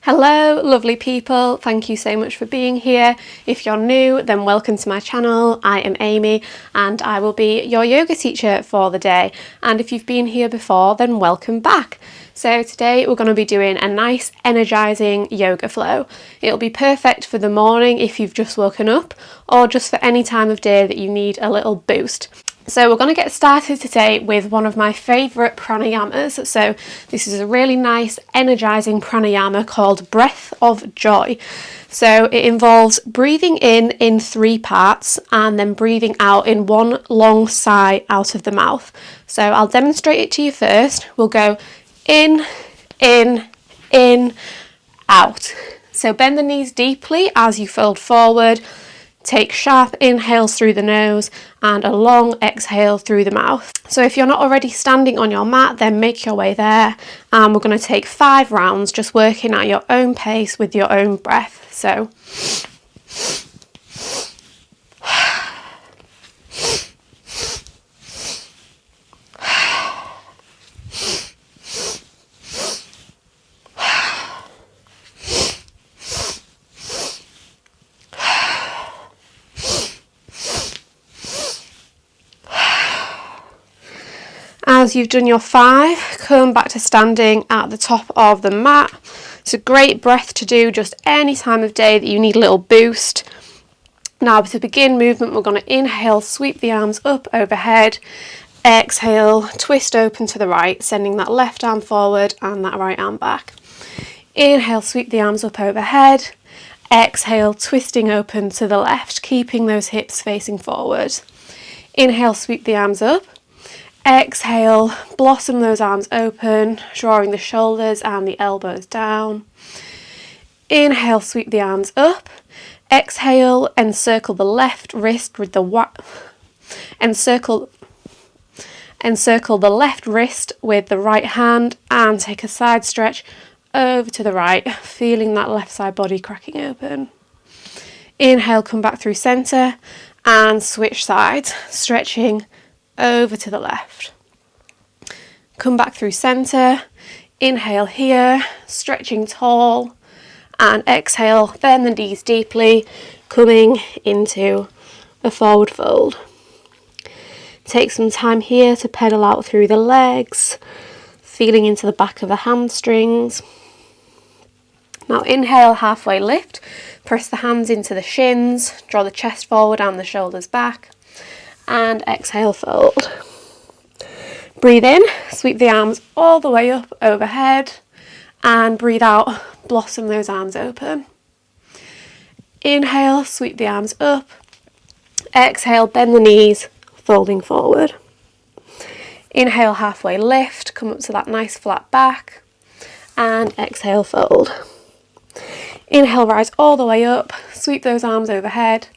Hello lovely people, thank you so much for being here. If you're new, then welcome to my channel. I am Amy and I will be your yoga teacher for the day, and if you've been here before then welcome back. So today we're going to be doing a nice energizing yoga flow. It'll be perfect for the morning if you've just woken up, or just for any time of day that you need a little boost. So we're going to get started today with one of my favourite pranayamas. So this is a really nice energizing pranayama called Breath of Joy. So it involves breathing in 3 parts and then breathing out in one long sigh out of the mouth. So I'll demonstrate it to you first. We'll go in, out. So bend the knees deeply as you fold forward. Take sharp inhales through the nose and a long exhale through the mouth. So if you're not already standing on your mat, then make your way there. And we're going to take 5 rounds, just working at your own pace with your own breath. So as you've done your 5, come back to standing at the top of the mat. It's a great breath to do just any time of day that you need a little boost. Now to begin movement, we're going to inhale, sweep the arms up overhead. Exhale, twist open to the right, sending that left arm forward and that right arm back. Inhale, sweep the arms up overhead. Exhale, twisting open to the left, keeping those hips facing forward. Inhale, sweep the arms up. Exhale, blossom those arms open, drawing the shoulders and the elbows down. Inhale, sweep the arms up. Exhale, encircle the left wrist with the encircle the left wrist with the right hand and take a side stretch over to the right, feeling that left side body cracking open. Inhale, come back through center and switch sides, stretching over to the left. Come back through center, inhale here, stretching tall, and exhale, bend the knees deeply, coming into a forward fold. Take some time here to pedal out through the legs, feeling into the back of the hamstrings. Now inhale, halfway lift, press the hands into the shins, draw the chest forward and the shoulders back. And exhale, fold. Breathe in, sweep the arms all the way up overhead, and breathe out, blossom those arms open. Inhale, sweep the arms up. Exhale, bend the knees, folding forward. Inhale, halfway lift, come up to that nice flat back, and exhale, fold. Inhale, rise all the way up, sweep those arms overhead,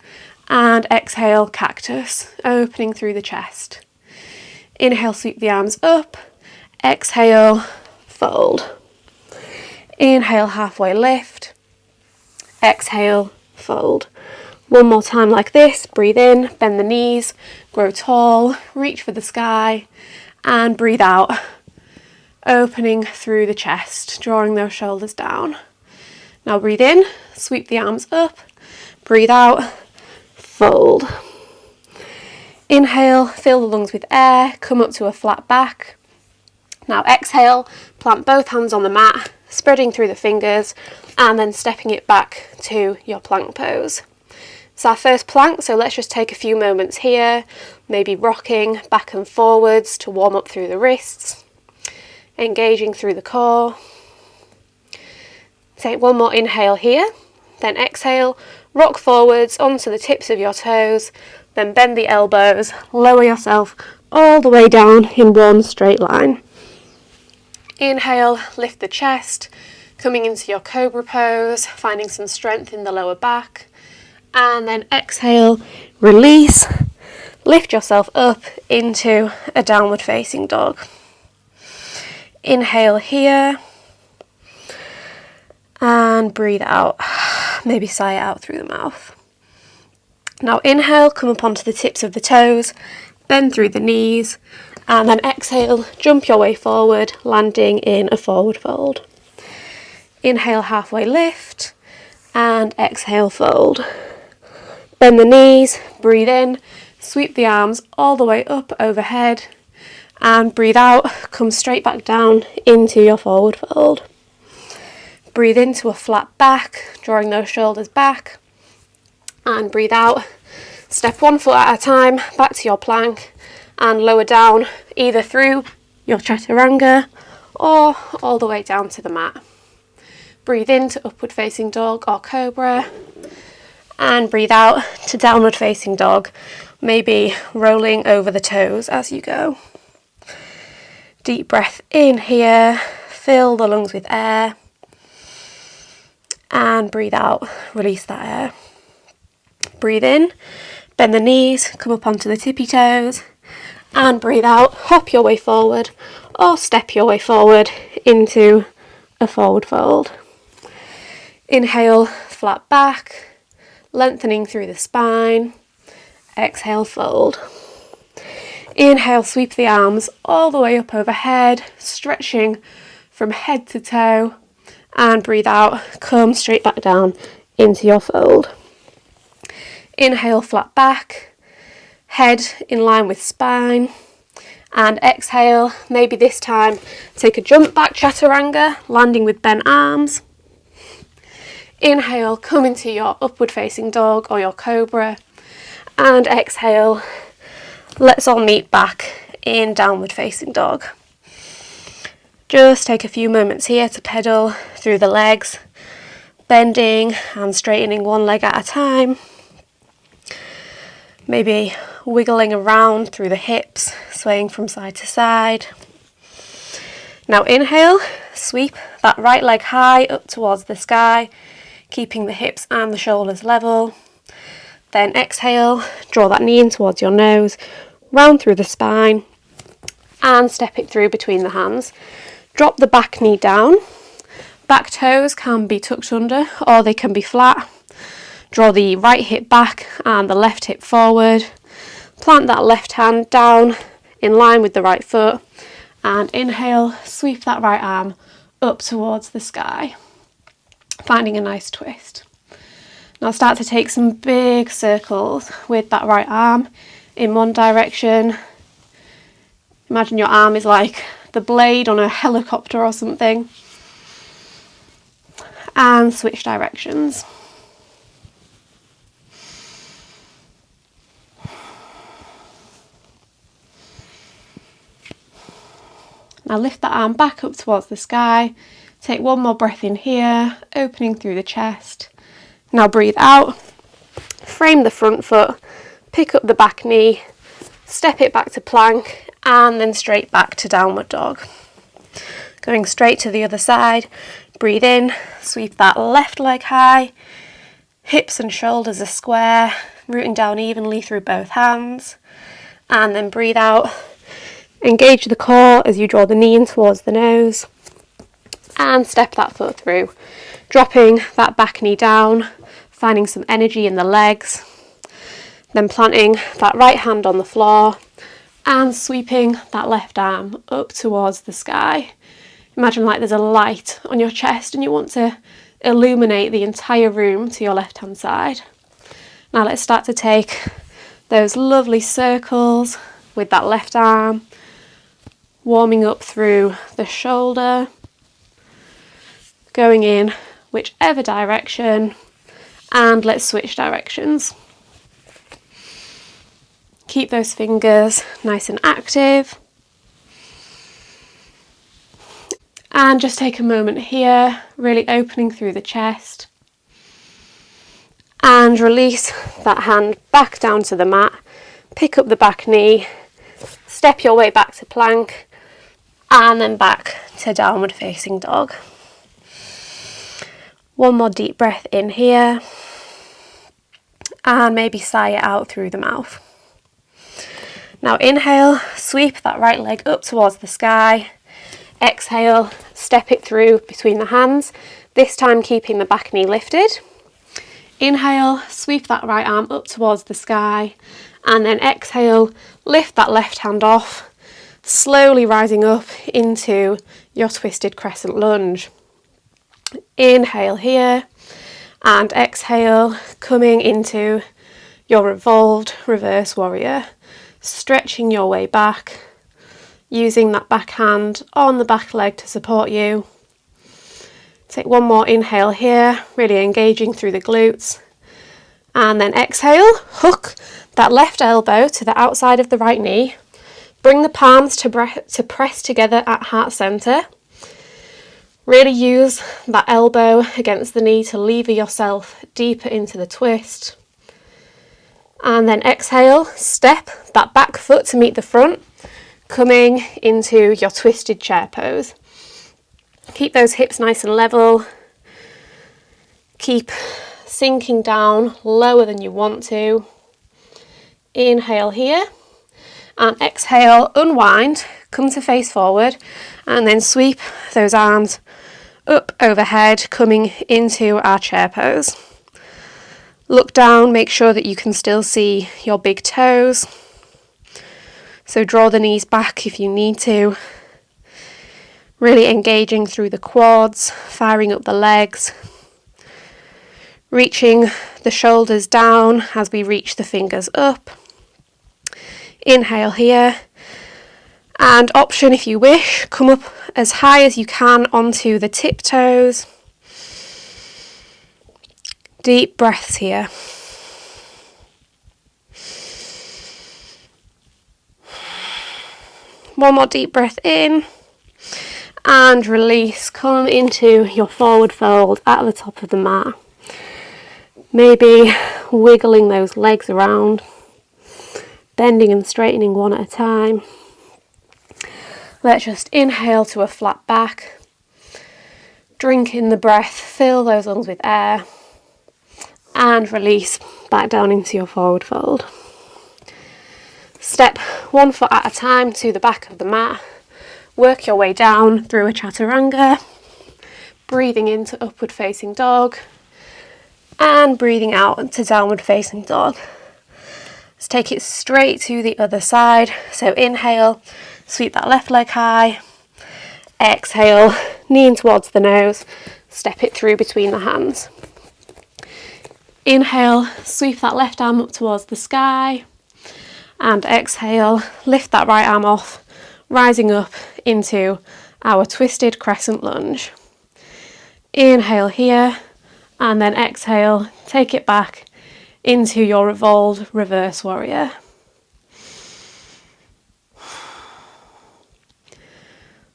and exhale, cactus, opening through the chest. Inhale, sweep the arms up. Exhale, fold. Inhale, halfway lift. Exhale, fold. One more time like this. Breathe in, bend the knees, grow tall, reach for the sky, and breathe out, opening through the chest, drawing those shoulders down. Now breathe in, sweep the arms up, breathe out, fold. Inhale, fill the lungs with air, come up to a flat back. Now exhale, plant both hands on the mat, spreading through the fingers, and then stepping it back to your plank pose. It's our first plank, so let's just take a few moments here, maybe rocking back and forwards to warm up through the wrists, engaging through the core. Take one more inhale here, then exhale, rock forwards onto the tips of your toes, then bend the elbows, lower yourself all the way down in one straight line. Inhale, lift the chest, coming into your cobra pose, finding some strength in the lower back. And then exhale, release, lift yourself up into a downward facing dog. Inhale here, and breathe out, maybe sigh it out through the mouth. Now inhale, come up onto the tips of the toes, bend through the knees, and then exhale, jump your way forward, landing in a forward fold. Inhale, halfway lift, and exhale, fold. Bend the knees, breathe in, sweep the arms all the way up overhead, and breathe out, come straight back down into your forward fold. Breathe into a flat back, drawing those shoulders back, and breathe out. Step one foot at a time, back to your plank, and lower down, either through your chaturanga, or all the way down to the mat. Breathe into upward facing dog or cobra, and breathe out to downward facing dog, maybe rolling over the toes as you go. Deep breath in here, fill the lungs with air, and breathe out, release that air. Breathe in, bend the knees, come up onto the tippy toes, and breathe out, hop your way forward or step your way forward into a forward fold. Inhale, flat back, lengthening through the spine. Exhale, fold. Inhale, sweep the arms all the way up overhead, stretching from head to toe, and breathe out, come straight back down into your fold. Inhale, flat back, head in line with spine, and exhale, maybe this time take a jump back chaturanga, landing with bent arms. Inhale, come into your upward facing dog or your cobra, and exhale, let's all meet back in downward facing dog. Just take a few moments here to pedal through the legs, bending and straightening one leg at a time. Maybe wiggling around through the hips, swaying from side to side. Now inhale, sweep that right leg high up towards the sky, keeping the hips and the shoulders level. Then exhale, draw that knee in towards your nose, round through the spine, and step it through between the hands. Drop the back knee down. Back toes can be tucked under or they can be flat. Draw the right hip back and the left hip forward. Plant that left hand down in line with the right foot, and inhale, sweep that right arm up towards the sky, finding a nice twist. Now start to take some big circles with that right arm in one direction. Imagine your arm is like the blade on a helicopter or something, and switch directions. Now lift that arm back up towards the sky. Take one more breath in here, opening through the chest. Now breathe out, frame the front foot, pick up the back knee, step it back to plank, and then straight back to downward dog. Going straight to the other side, breathe in, sweep that left leg high, hips and shoulders are square, rooting down evenly through both hands, and then breathe out, engage the core as you draw the knee in towards the nose, and step that foot through, dropping that back knee down, finding some energy in the legs, then planting that right hand on the floor and sweeping that left arm up towards the sky. Imagine like there's a light on your chest and you want to illuminate the entire room to your left hand side. Now let's start to take those lovely circles with that left arm, warming up through the shoulder, going in whichever direction, and let's switch directions. Keep those fingers nice and active. And just take a moment here, really opening through the chest. And release that hand back down to the mat. Pick up the back knee, step your way back to plank, and then back to downward facing dog. One more deep breath in here, and maybe sigh it out through the mouth. Now inhale, sweep that right leg up towards the sky. Exhale, step it through between the hands, this time keeping the back knee lifted. Inhale, sweep that right arm up towards the sky, and then exhale, lift that left hand off, slowly rising up into your twisted crescent lunge. Inhale here, and exhale, coming into your revolved reverse warrior, stretching your way back, using that back hand on the back leg to support you. Take one more inhale here, really engaging through the glutes. And then exhale, hook that left elbow to the outside of the right knee. Bring the palms to press together at heart center. Really use that elbow against the knee to lever yourself deeper into the twist. And then exhale, step that back foot to meet the front, coming into your twisted chair pose. Keep those hips nice and level. Keep sinking down lower than you want to. Inhale here, and exhale, unwind, come to face forward, and then sweep those arms up overhead, coming into our chair pose. Look down, make sure that you can still see your big toes. So draw the knees back if you need to. Really engaging through the quads, firing up the legs. Reaching the shoulders down as we reach the fingers up. Inhale here. And option if you wish, come up as high as you can onto the tiptoes. Deep breaths here. One more deep breath in. And release, come into your forward fold at the top of the mat. Maybe wiggling those legs around, bending and straightening one at a time. Let's just inhale to a flat back. Drink in the breath, fill those lungs with air, and release back down into your forward fold. Step one foot at a time to the back of the mat. Work your way down through a chaturanga, breathing into upward facing dog, and breathing out to downward facing dog. Let's take it straight to the other side. So inhale, sweep that left leg high. Exhale, knee in towards the nose, step it through between the hands. Inhale, sweep that left arm up towards the sky. And exhale, lift that right arm off, rising up into our twisted crescent lunge. Inhale here, and then exhale, take it back into your revolved reverse warrior.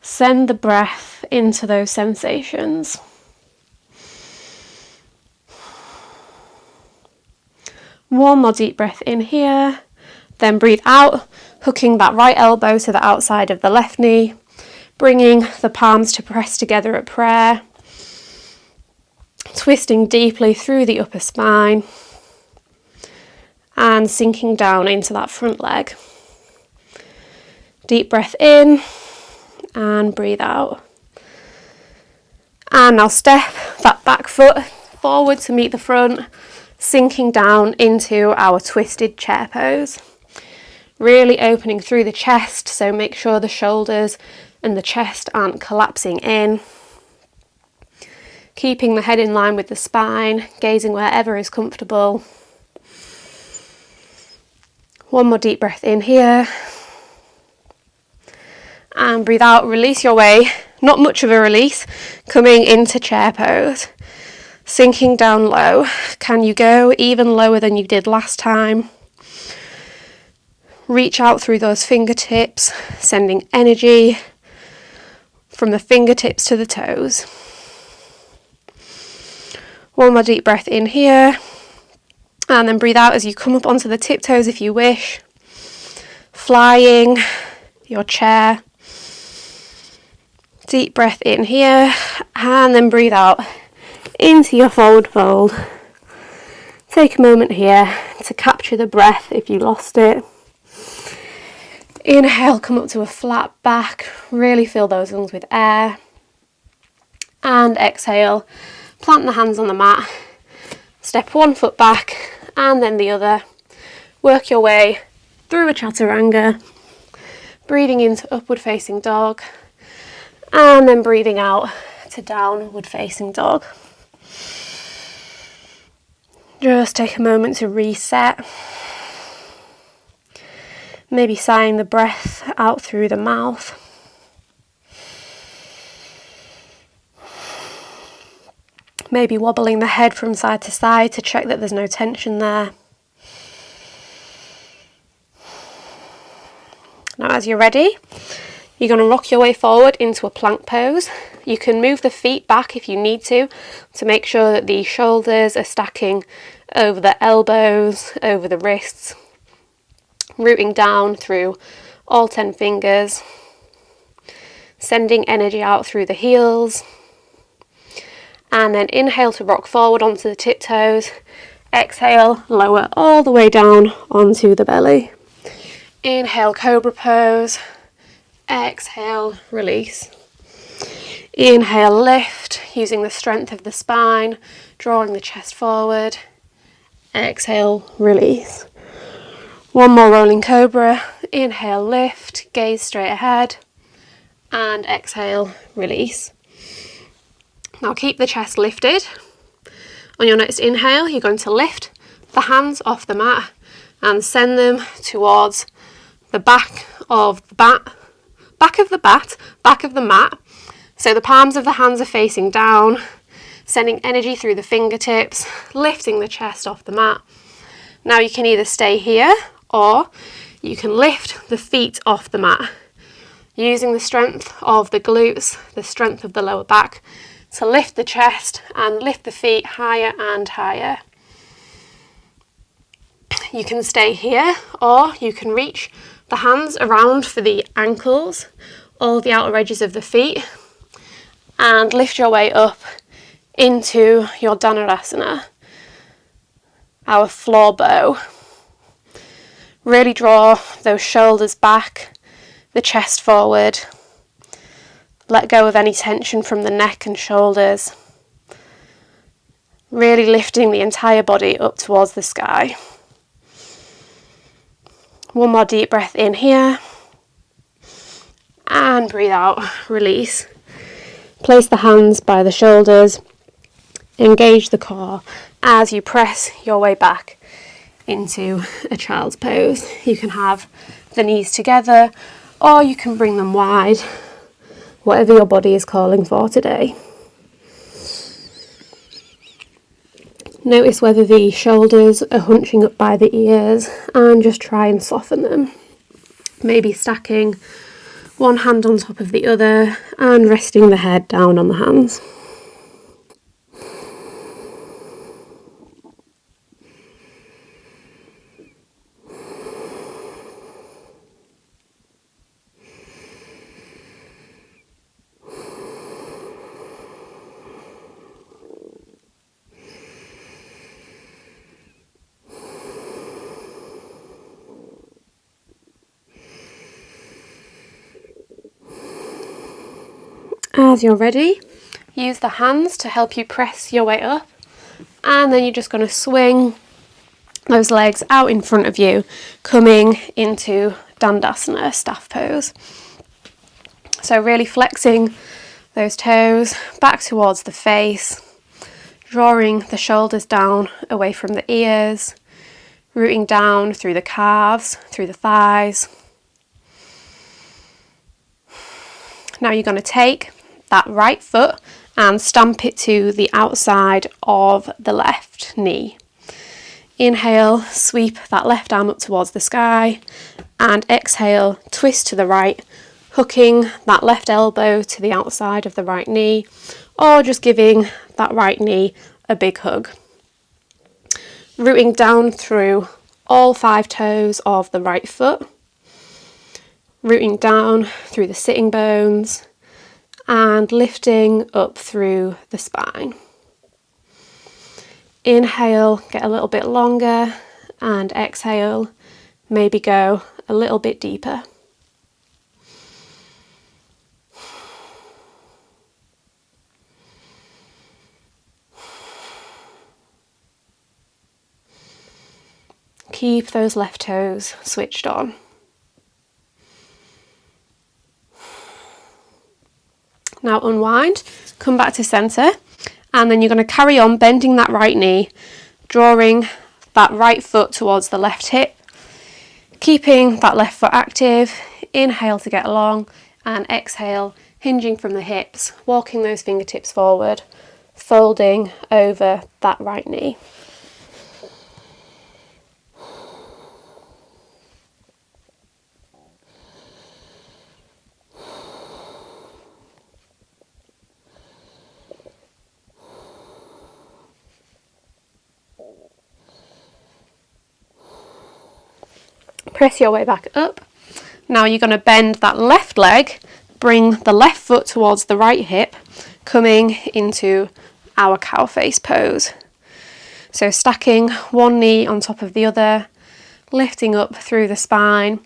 Send the breath into those sensations. One more deep breath in here, then breathe out, hooking that right elbow to the outside of the left knee, bringing the palms to press together at prayer, twisting deeply through the upper spine, and sinking down into that front leg. Deep breath in, and breathe out. And now step that back foot forward to meet the front, sinking down into our twisted chair pose. Really opening through the chest, so make sure the shoulders and the chest aren't collapsing in. Keeping the head in line with the spine, gazing wherever is comfortable. One more deep breath in here. And breathe out, release your way. Not much of a release, coming into chair pose. Sinking down low. Can you go even lower than you did last time? Reach out through those fingertips, sending energy from the fingertips to the toes. One more deep breath in here, and then breathe out as you come up onto the tiptoes if you wish. Flying your chair. Deep breath in here, and then breathe out into your forward fold. Take a moment here to capture the breath if you lost it. Inhale, come up to a flat back, really fill those lungs with air. And exhale, plant the hands on the mat, step one foot back and then the other. Work your way through a chaturanga, breathing into upward facing dog, and then breathing out to downward facing dog. Just take a moment to reset. Maybe sighing the breath out through the mouth. Maybe wobbling the head from side to side to check that there's no tension there. Now as you're ready, you're going to rock your way forward into a plank pose. You can move the feet back if you need to make sure that the shoulders are stacking over the elbows, over the wrists, rooting down through all 10 fingers, sending energy out through the heels, and then inhale to rock forward onto the tiptoes, exhale, lower all the way down onto the belly. Inhale, cobra pose. Exhale, release. Inhale, lift, using the strength of the spine, drawing the chest forward. Exhale, release. One more rolling cobra. Inhale, lift, gaze straight ahead. And exhale, release. Now keep the chest lifted. On your next inhale, you're going to lift the hands off the mat and send them towards the back of the mat. So the palms of the hands are facing down, sending energy through the fingertips, lifting the chest off the mat. Now you can either stay here or you can lift the feet off the mat, using the strength of the glutes, the strength of the lower back, to lift the chest and lift the feet higher and higher. You can stay here or you can reach the hands around for the ankles, all the outer edges of the feet, and lift your way up into your Dhanurasana, our floor bow. Really draw those shoulders back, the chest forward. Let go of any tension from the neck and shoulders. Really lifting the entire body up towards the sky. One more deep breath in here. And breathe out, release. Place the hands by the shoulders. Engage the core as you press your way back into a child's pose. You can have the knees together or you can bring them wide, whatever your body is calling for today. Notice whether the shoulders are hunching up by the ears and just try and soften them. Maybe stacking one hand on top of the other and resting the head down on the hands. As you're ready, use the hands to help you press your way up, and then you're just going to swing those legs out in front of you, coming into Dandasana, staff pose. So really flexing those toes back towards the face, drawing the shoulders down away from the ears, rooting down through the calves, through the thighs. Now you're going to take that right foot and stamp it to the outside of the left knee. Inhale, sweep that left arm up towards the sky, and exhale, twist to the right, hooking that left elbow to the outside of the right knee, or just giving that right knee a big hug. Rooting down through all 5 toes of the right foot, rooting down through the sitting bones, and lifting up through the spine. Inhale, get a little bit longer, and exhale, maybe go a little bit deeper. Keep those left toes switched on. Now unwind, come back to centre, and then you're going to carry on bending that right knee, drawing that right foot towards the left hip, keeping that left foot active. Inhale to get long, and exhale, hinging from the hips, walking those fingertips forward, folding over that right knee. Press your way back up. Now you're going to bend that left leg, bring the left foot towards the right hip, coming into our cow face pose. So stacking one knee on top of the other, lifting up through the spine,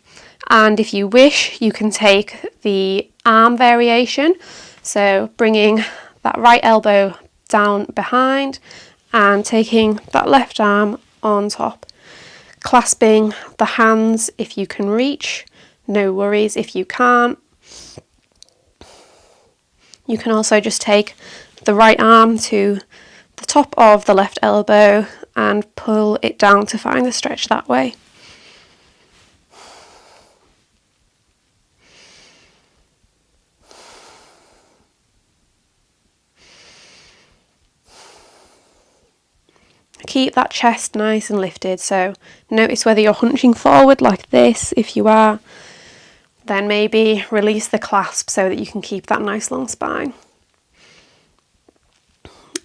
and if you wish you can take the arm variation, so bringing that right elbow down behind and taking that left arm on top, clasping the hands if you can reach, no worries if you can't. You can also just take the right arm to the top of the left elbow and pull it down to find the stretch that way. Keep that chest nice and lifted, so notice whether you're hunching forward like this. If you are, then maybe release the clasp so that you can keep that nice long spine.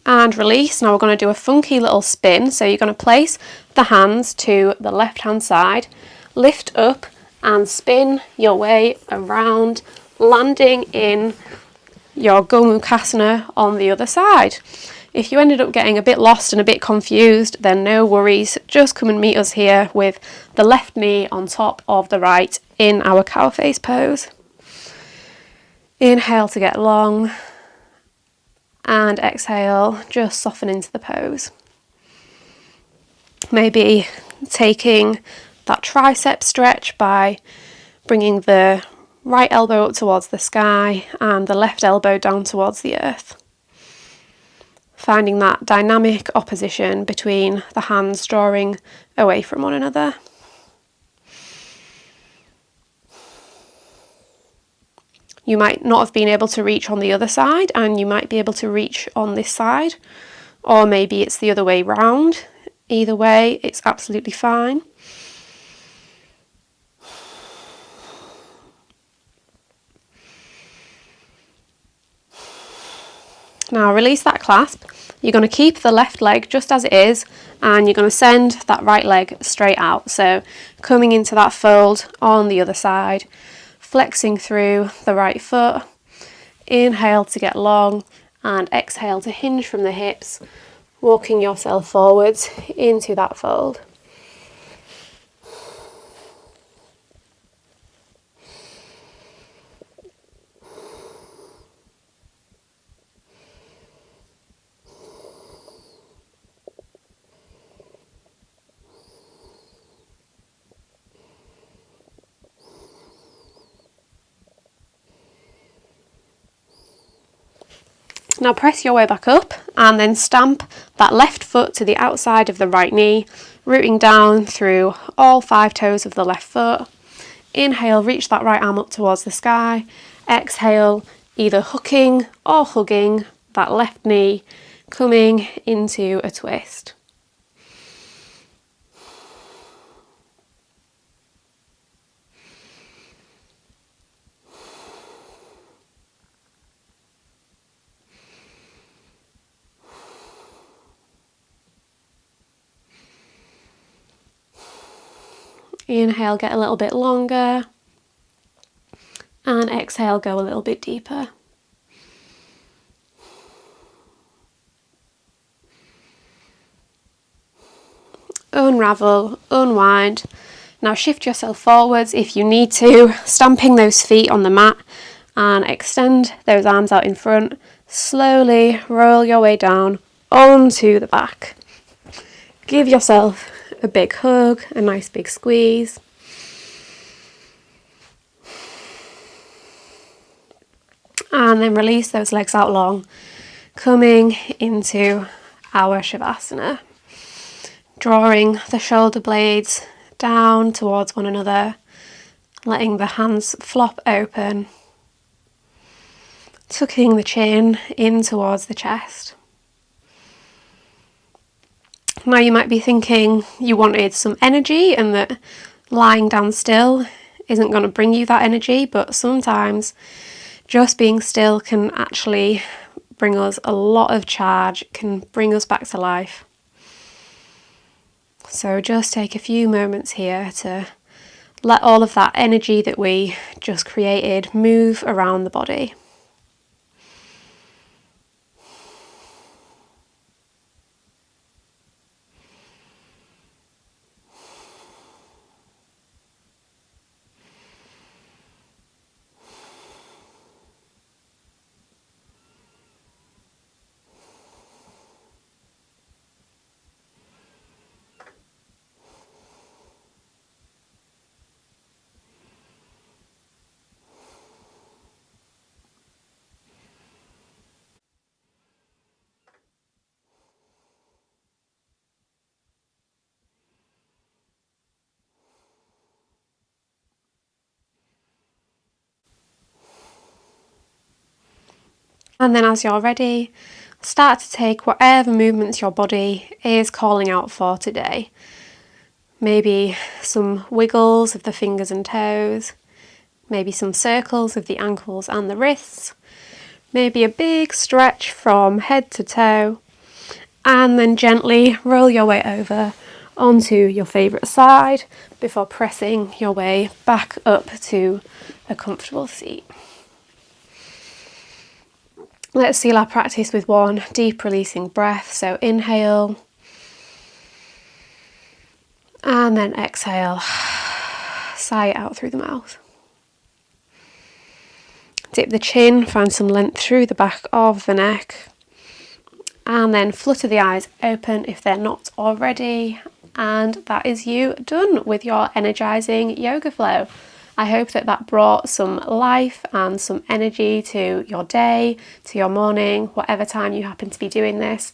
And release. Now we're going to do a funky little spin, so you're going to place the hands to the left hand side, lift up and spin your way around, landing in your Gomukhasana on the other side. If you ended up getting a bit lost and a bit confused, then no worries, just come and meet us here with the left knee on top of the right in our cow face pose. Inhale to get long, and exhale, just soften into the pose. Maybe taking that tricep stretch by bringing the right elbow up towards the sky and the left elbow down towards the earth. Finding that dynamic opposition between the hands drawing away from one another. You might not have been able to reach on the other side, and you might be able to reach on this side, or maybe it's the other way round. Either way, it's absolutely fine. Now release that clasp. You're going to keep the left leg just as it is, and you're going to send that right leg straight out. So coming into that fold on the other side, flexing through the right foot. Inhale to get long, and exhale to hinge from the hips, walking yourself forwards into that fold. Now press your way back up and then stamp that left foot to the outside of the right knee, rooting down through all 5 toes of the left foot. Inhale, reach that right arm up towards the sky. Exhale, either hooking or hugging that left knee, coming into a twist. Inhale, get a little bit longer, and exhale, go a little bit deeper. Unravel, unwind. Now shift yourself forwards if you need to, stamping those feet on the mat, and extend those arms out in front. Slowly roll your way down onto the back. Give yourself a big hug, a nice big squeeze. And then release those legs out long, coming into our Savasana. Drawing the shoulder blades down towards one another, letting the hands flop open, tucking the chin in towards the chest. Now you might be thinking you wanted some energy and that lying down still isn't going to bring you that energy, but sometimes just being still can actually bring us a lot of charge, can bring us back to life. So just take a few moments here to let all of that energy that we just created move around the body. And then as you're ready, start to take whatever movements your body is calling out for today. Maybe some wiggles of the fingers and toes, maybe some circles of the ankles and the wrists, maybe a big stretch from head to toe, and then gently roll your way over onto your favourite side before pressing your way back up to a comfortable seat. Let's seal our practice with one deep releasing breath. So inhale and then exhale, sigh it out through the mouth. Dip the chin, find some length through the back of the neck, and then flutter the eyes open if they're not already. And that is you done with your energizing yoga flow. I hope that brought some life and some energy to your day, to your morning, whatever time you happen to be doing this.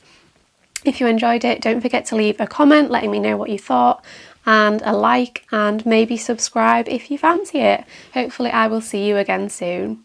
If you enjoyed it, don't forget to leave a comment letting me know what you thought, and a like, and maybe subscribe if you fancy it. Hopefully I will see you again soon.